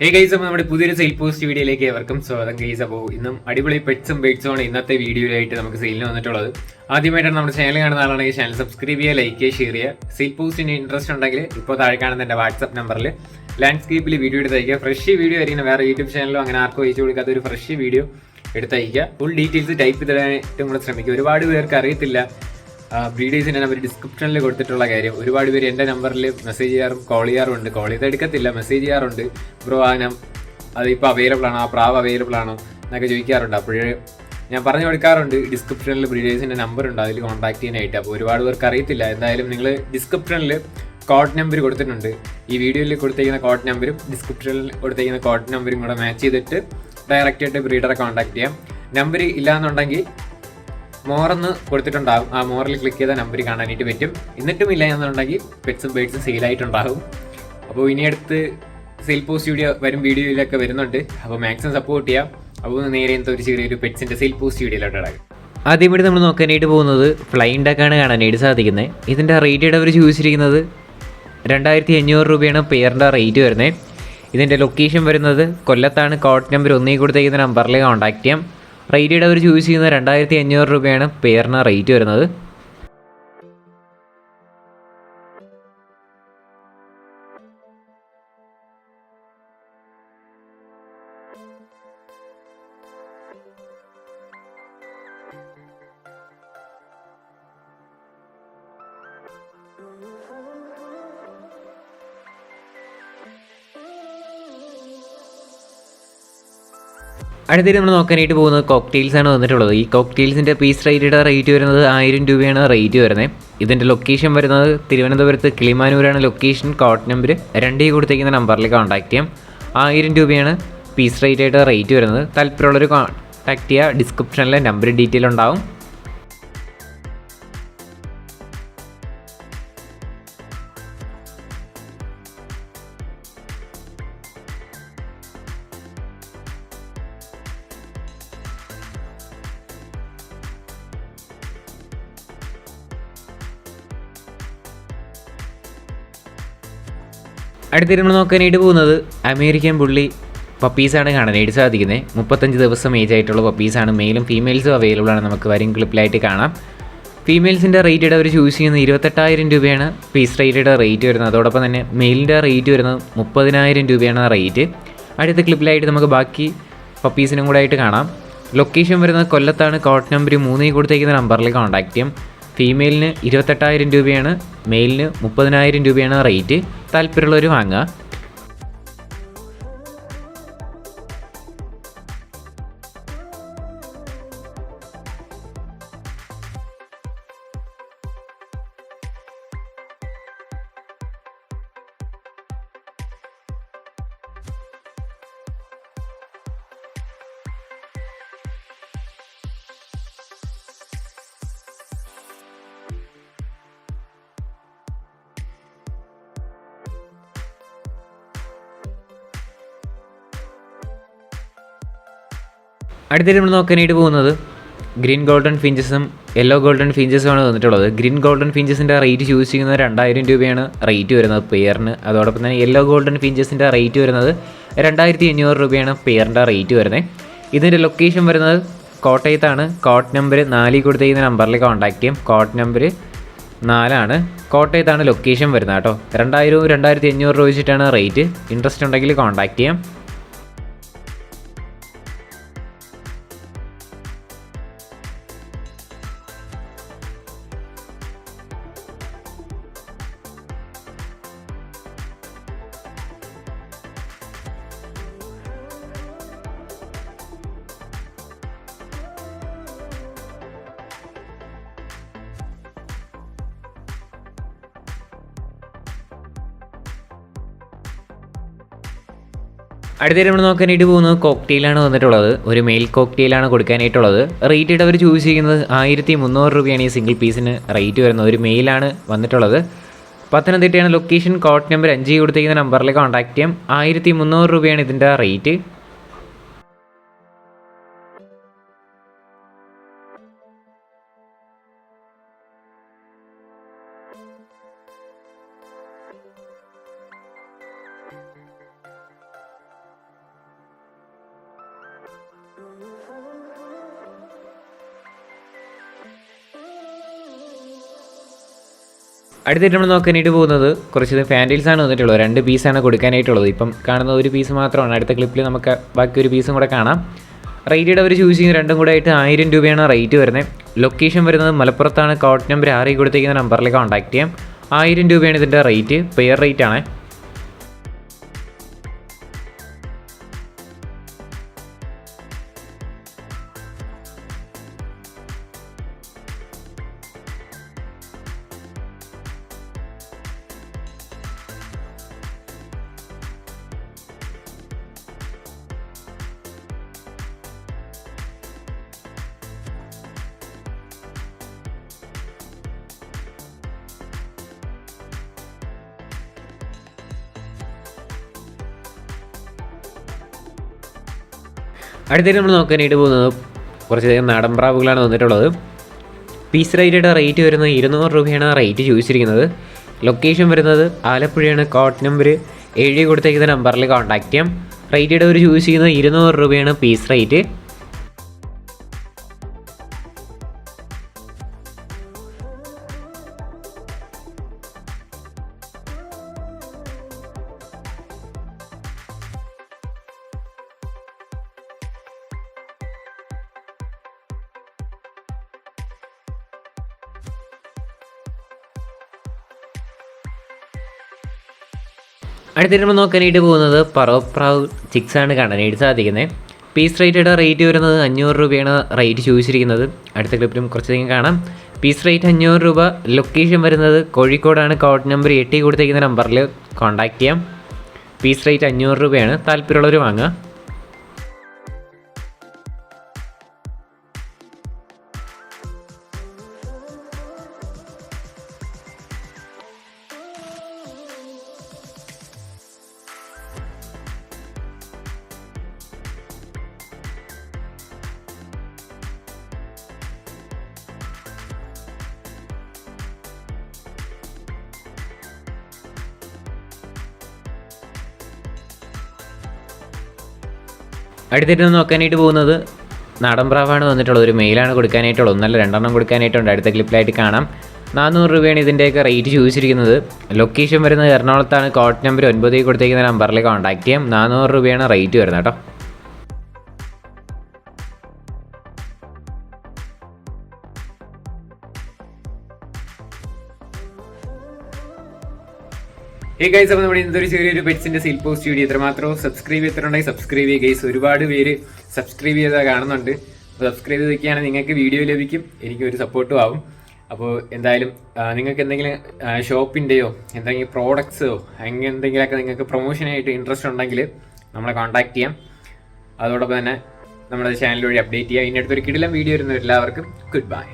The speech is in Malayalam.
ഹേ ഗൈസ്, അപ്പോൾ നമ്മുടെ പുതിയൊരു സെയിൽ പോസ്റ്റ് വീഡിയോയിലേക്ക് ഏവർക്കും സ്വാഗതം ഗൈസ്. അപ്പോൾ ഇന്നും അടിപൊളി പെറ്റ്സും ബേഡ്സും ആണ് ഇന്നത്തെ വീഡിയോയിലായിട്ട് നമുക്ക് സെയിലിന് വന്നിട്ടുള്ളത്. ആദ്യമായിട്ടാണ് നമ്മുടെ ചാനൽ കാണുന്ന ആളാണെങ്കിൽ ചാനൽ സബ്സ്ക്രൈബ് ചെയ്യുക, ലൈക്ക് ചെയ്യുക, ഷെയർ ചെയ്യുക. സെയിൽ പോസ്റ്റിന് ഇൻട്രസ്റ്റ് ഉണ്ടെങ്കിൽ ഇപ്പോൾ താഴെ കാണുന്ന എൻ്റെ വാട്സ്ആപ്പ് നമ്പറിൽ ലാൻഡ്സ്കേപ്പിൽ വീഡിയോ എടുത്ത് അയക്കുക. ഫ്രഷ് വീഡിയോ ആയിരിക്കും, വേറെ യൂട്യൂബ് ചാനലോ അങ്ങനെ ആർക്കും അയച്ചു കൊടുക്കാത്ത ഒരു ഫ്രഷ് വീഡിയോ എടുത്തയക്കുക. ഫുൾ ഡീറ്റെയിൽസ് ടൈപ്പ് ചെയ്തിടാനായിട്ടും കൂടെ ശ്രമിക്കുക. ഒരുപാട് പേർക്ക് അറിയത്തില്ല ബ്രീഡേഴ്സിൻ്റെ നമ്പർ ഡിസ്ക്രിപ്ഷനിൽ കൊടുത്തിട്ടുള്ള കാര്യം. ഒരുപാട് പേര് എൻ്റെ നമ്പറിൽ മെസ്സേജ് ചെയ്യാറും കോൾ ചെയ്യാറുണ്ട്. കോൾ ചെയ്ത് എടുക്കത്തില്ല, മെസ്സേജ് ചെയ്യാറുണ്ട്. ബ്രോ അതിപ്പോൾ അവൈലബിൾ ആണോ, ആ പ്രാവ് അവൈലബിൾ ആണോ എന്നൊക്കെ ചോദിക്കാറുണ്ട്. അപ്പോഴേ ഞാൻ പറഞ്ഞു കൊടുക്കാറുണ്ട്, ഡിസ്ക്രിപ്ഷനിൽ ബ്രീഡേഴ്സിൻ്റെ നമ്പർ ഉണ്ട്, അതിൽ കോൺടാക്ട് ചെയ്യാനായിട്ട്. അപ്പോൾ ഒരുപാട് പേർക്ക് അറിയത്തില്ല. എന്തായാലും നിങ്ങൾ ഡിസ്ക്രിപ്ഷനിൽ കോഡ് നമ്പർ കൊടുത്തിട്ടുണ്ട്. ഈ വീഡിയോയിൽ കൊടുത്തിരിക്കുന്ന കോഡ് നമ്പരും ഡിസ്ക്രിപ്ഷനിൽ കൊടുത്തിരിക്കുന്ന കോഡ് നമ്പരും കൂടെ മാച്ച് ചെയ്തിട്ട് ഡയറക്റ്റ് ആയിട്ട് ബ്രീഡറെ കോൺടാക്ട് ചെയ്യാം. നമ്പർ ഇല്ലയെന്നുണ്ടെങ്കിൽ മോറെന്ന് കൊടുത്തിട്ടുണ്ടാകും, ആ മോറിൽ ക്ലിക്ക് ചെയ്ത നമ്പർ കാണാനായിട്ട് പറ്റും. എന്നിട്ടും ഇല്ല എന്നുണ്ടെങ്കിൽ പെറ്റ്സും ബേഡ്സും സെയിലായിട്ടുണ്ടാകും. അപ്പോൾ ഇനി അടുത്ത് സെയിൽ പോസ്റ്റ് വീഡിയോയിലൊക്കെ വരുന്നുണ്ട്. അപ്പോൾ മാക്സിമം സപ്പോർട്ട് ചെയ്യാം. അപ്പോൾ നേരെ ഒരു ചെറിയൊരു പെറ്റ്സിൻ്റെ സെയിൽ പോസ്റ്റ് വീഡിയോയിലോട്ട് ഇടാം. ആദ്യമായിട്ട് നമ്മൾ നോക്കാനായിട്ട് പോകുന്നത് ഫ്ലൈങ് ഡക്കാണ് കാണാനായിട്ട് സാധിക്കുന്നത്. ഇതിൻ്റെ റേറ്റ് അവർ ചോദിച്ചിരിക്കുന്നത് 2500 രൂപയാണ് പെയറിൻ്റെ റേറ്റ് വരുന്നത്. ഇതിൻ്റെ ലൊക്കേഷൻ വരുന്നത് കൊല്ലത്താണ്. കോഡ് നമ്പർ 1 കൊടുത്തേക്കുന്ന നമ്പറിൽ കോൺടാക്ട് ചെയ്യാം. റേറ്റ് അവർ ചൂസ് ചെയ്യുന്നത് 2500 രൂപയാണ് പെയറിന് റേറ്റ് വരുന്നത്. അടുത്തത് നമ്മൾ നോക്കാനായിട്ട് പോകുന്നത് കോക്ടെയിൽസാണ് വന്നിട്ടുള്ളത്. ഈ കോക്ടെയിൽസിൻ്റെ പീസ് റേറ്റ് വരുന്നത് 1000 രൂപയാണ് റേറ്റ് വരുന്നത്. ഇതിൻ്റെ ലൊക്കേഷൻ വരുന്നത് തിരുവനന്തപുരത്ത് കിളിമാനൂരാണ് ലൊക്കേഷൻ. കോഡ് നമ്പർ 2 കൊടുത്തേക്കുന്ന നമ്പറിൽ കോൺടാക്ട് ചെയ്യാം. 1000 രൂപയാണ് പീസ് റേറ്റ് വരുന്നത്. താല്പര്യമുള്ളൊരു കോൺടാക്ട് ചെയ്യുക. ഡിസ്ക്രിപ്ഷനിലെ നമ്പർ ഡീറ്റെയിൽ ഉണ്ടാവും. അടുത്തിട്ട് നമ്മൾ നോക്കാനായിട്ട് പോകുന്നത് അമേരിക്കൻ ബുള്ളി പപ്പീസാണ് കാണാനായിട്ട് സാധിക്കുന്നത്. 35 ദിവസം ഏജ് ആയിട്ടുള്ള പപ്പീസാണ്. മെയിലും ഫീമെയിൽസും അവൈലബിൾ ആണ്. നമുക്ക് വരും ക്ലിപ്പിലായിട്ട് കാണാം. ഫീമെയിൽസിൻ്റെ റേറ്റ് അവർ ചൂസ് ചെയ്യുന്നത് 28,000 രൂപയാണ് പീസ് റേറ്റ് വരുന്നത്. അതോടൊപ്പം തന്നെ മെയിലിൻ്റെ റേറ്റ് വരുന്നത് 30,000 രൂപയാണ് റേറ്റ്. അടുത്ത ക്ലിപ്പിലായിട്ട് നമുക്ക് ബാക്കി പപ്പീസിനും കൂടെ ആയിട്ട് കാണാം. ലൊക്കേഷൻ വരുന്നത് കൊല്ലത്താണ്. കോഡ് നമ്പർ 3 കൊടുത്തേക്കുന്ന നമ്പറിൽ കോൺടാക്ട് ചെയ്യാം. ഫീമെയിലിന് 28,000 രൂപയാണ്, മെയിലിന് 30,000 രൂപയാണ് റേറ്റ്. താല്പര്യമുള്ളവർ വാങ്ങുക. അടുത്തിട്ട് നമ്മൾ നോക്കാനായിട്ട് പോകുന്നത് ഗ്രീൻ ഗോൾഡൻ ഫിഞ്ചസും യെല്ലോ ഗോൾഡൻ ഫിഞ്ചസുമാണ് വന്നിട്ടുള്ളത്. ഗ്രീൻ ഗോൾഡൻ ഫിഞ്ചസിൻ്റെ റേറ്റ് ചൂസ് ചെയ്യുന്നത് 2000 രൂപയാണ് റേറ്റ് വരുന്നത് പെയറിന്. അതോടൊപ്പം തന്നെ യെല്ലോ ഗോൾഡൻ ഫിഞ്ചസിൻ്റെ റേറ്റ് വരുന്നത് 2500 രൂപയാണ് പെയറിൻ്റെ റേറ്റ് വരുന്നത്. ഇതിൻ്റെ ലൊക്കേഷൻ വരുന്നത് കോട്ടയത്താണ്. കോഡ് നമ്പർ 4 കൊടുത്തിരിക്കുന്ന നമ്പറിൽ കോൺടാക്ട് ചെയ്യാം. കോഡ് നമ്പർ 4 കോട്ടയത്താണ് ലൊക്കേഷൻ വരുന്നത് കേട്ടോ. 2000 2500 രൂപ വെച്ചിട്ടാണ് റേറ്റ്. ഇൻട്രസ്റ്റ് ഉണ്ടെങ്കിൽ കോൺടാക്ട് ചെയ്യാം. അടുത്തത് നമ്മൾ നോക്കാനായിട്ട് പോകുന്നത് കോക്ടെയിലാണ് വന്നിട്ടുള്ളത്. ഒരു മെയിൽ കോക്ടെയിലാണ് കൊടുക്കാനായിട്ടുള്ളത്. റേറ്റ് അവർ ചൂസ് ചെയ്യുന്നത് 1300 രൂപയാണ് ഈ സിംഗിൾ പീസിന് റേറ്റ് വരുന്നത്. ഒരു മെയിലാണ് വന്നിട്ടുള്ളത്. പത്തനംതിട്ടയാണ് ലൊക്കേഷൻ. കോഡ് നമ്പർ 5 കൊടുത്തിരിക്കുന്ന നമ്പറിൽ കോൺടാക്ട് ചെയ്യാം. 1300 രൂപയാണ് ഇതിൻ്റെ റേറ്റ്. അടുത്തിട്ട് നമ്മൾ നോക്കാനായിട്ട് പോകുന്നത് കുറച്ച് ഫാൻഡിൽസാണ് വന്നിട്ടുള്ളത്. 2 പീസാണ് കൊടുക്കാനായിട്ടുള്ളത്. ഇപ്പം കാണുന്ന ഒരു പീസ് മാത്രമാണ്. അടുത്ത ക്ലിപ്പിൽ നമുക്ക് ബാക്കി ഒരു പീസും കൂടെ കാണാം. റേറ്റ് അവർ ചൂസ് ചെയ്യുന്ന രണ്ടും കൂടെ ആയിട്ട് 1000 രൂപയാണ് റേറ്റ് വരുന്നത്. ലൊക്കേഷൻ വരുന്നത് മലപ്പുറത്താണ്. കോഡ് നമ്പർ 6 കൊടുത്തിരിക്കുന്ന നമ്പറിൽ കോൺടാക്ട് ചെയ്യാം. 1000 രൂപയാണ് ഇതിൻ്റെ റേറ്റ്. പെയർ റേറ്റ് ആണ്. അടുത്തേക്ക് നമ്മൾ നോക്കാനായിട്ട് പോകുന്നത് കുറച്ചധികം നാടൻ പ്രാവുകളാണ് വന്നിട്ടുള്ളത്. പീസ് റേറ്റയുടെ റേറ്റ് വരുന്നത് 200 രൂപയാണ് റേറ്റ് ചോദിച്ചിരിക്കുന്നത്. ലൊക്കേഷൻ വരുന്നത് ആലപ്പുഴയാണ്. കോഡ് നമ്പർ 7 കൊടുത്തേക്കുന്ന നമ്പറിൽ കോൺടാക്ട് ചെയ്യാം. റേറ്റയുടെ അവർ ചൂസ് ചെയ്യുന്നത് 200 രൂപയാണ് പീസ് റേറ്റ്. അടുത്തിട്ട് നമ്മൾ നോക്കാനായിട്ട് പോകുന്നത് പറവപ്രാവ് ചിക്സാണ് കാണാനായിട്ട് സാധിക്കുന്നത്. പീസ് റേറ്റയുടെ റേറ്റ് വരുന്നത് 500 രൂപയാണ് റേറ്റ് ചോദിച്ചിരിക്കുന്നത്. അടുത്ത ക്ലിപ്പിലും കുറച്ചധികം കാണാം. പീസ് റേറ്റ് 500 രൂപ. ലൊക്കേഷൻ വരുന്നത് കോഴിക്കോടാണ്. കോഡ് നമ്പർ 8 കൊടുത്തേക്കുന്ന നമ്പറിൽ കോൺടാക്ട് ചെയ്യാം. പീസ് റേറ്റ് 500 രൂപയാണ്. താല്പര്യമുള്ളവർ വാങ്ങുക. അടുത്തിട്ട് നോക്കാനായിട്ട് പോകുന്നത് നാടൻ പ്രാവാണ് വന്നിട്ടുള്ളത്. ഒരു മെയിലാണ് കൊടുക്കാനായിട്ടുള്ളത്. ഒന്നല്ല 2 എണ്ണം കൊടുക്കാനായിട്ടുണ്ട്. അടുത്ത ക്ലിപ്പിലായിട്ട് കാണാം. 400 രൂപയാണ് ഇതിൻ്റെയൊക്കെ റേറ്റ് ചോദിച്ചിരിക്കുന്നത്. ലൊക്കേഷൻ വരുന്നത് എറണാകുളത്താണ്. കോഡ് നമ്പർ 9 കൊടുത്തേക്കുന്ന നമ്പറിൽ കോൺടാക്ട് ചെയ്യാം. 400 രൂപയാണ് റേറ്റ് വരുന്നത് കേട്ടോ. ഗൈസ്, അപ്പോൾ നമ്മുടെ ഇന്നൊരു ചെറിയൊരു പെറ്റ്സിന്റെ സെയിൽ പോസ്റ്റ് വീഡിയോ എത്രമാത്രം സബ്സ്ക്രൈബ് ചെയ്തിട്ടുണ്ടെങ്കിൽ സബ്സ്ക്രൈബ് ചെയ്യുക ഗൈസ്. ഒരുപാട് പേര് സബ്സ്ക്രൈബ് ചെയ്താൽ കാണുന്നുണ്ട്. അപ്പോൾ സബ്സ്ക്രൈബ് ചെയ്തൊക്കെയാണെങ്കിൽ നിങ്ങൾക്ക് വീഡിയോ ലഭിക്കും, എനിക്കൊരു സപ്പോർട്ടും ആവും. അപ്പോൾ എന്തായാലും നിങ്ങൾക്ക് എന്തെങ്കിലും ഷോപ്പിൻ്റെയോ എന്തെങ്കിലും പ്രോഡക്ട്സോ അങ്ങനെ എന്തെങ്കിലുമൊക്കെ നിങ്ങൾക്ക് പ്രൊമോഷനായിട്ട് ഇൻട്രസ്റ്റ് ഉണ്ടെങ്കിൽ നമ്മളെ കോൺടാക്ട് ചെയ്യാം. അതോടൊപ്പം തന്നെ നമ്മുടെ ചാനൽ വഴി അപ്ഡേറ്റ് ചെയ്യാം. ഇനി അടുത്തൊരു കിടിലം വീഡിയോ വരുന്ന എല്ലാവർക്കും ഗുഡ് ബൈ.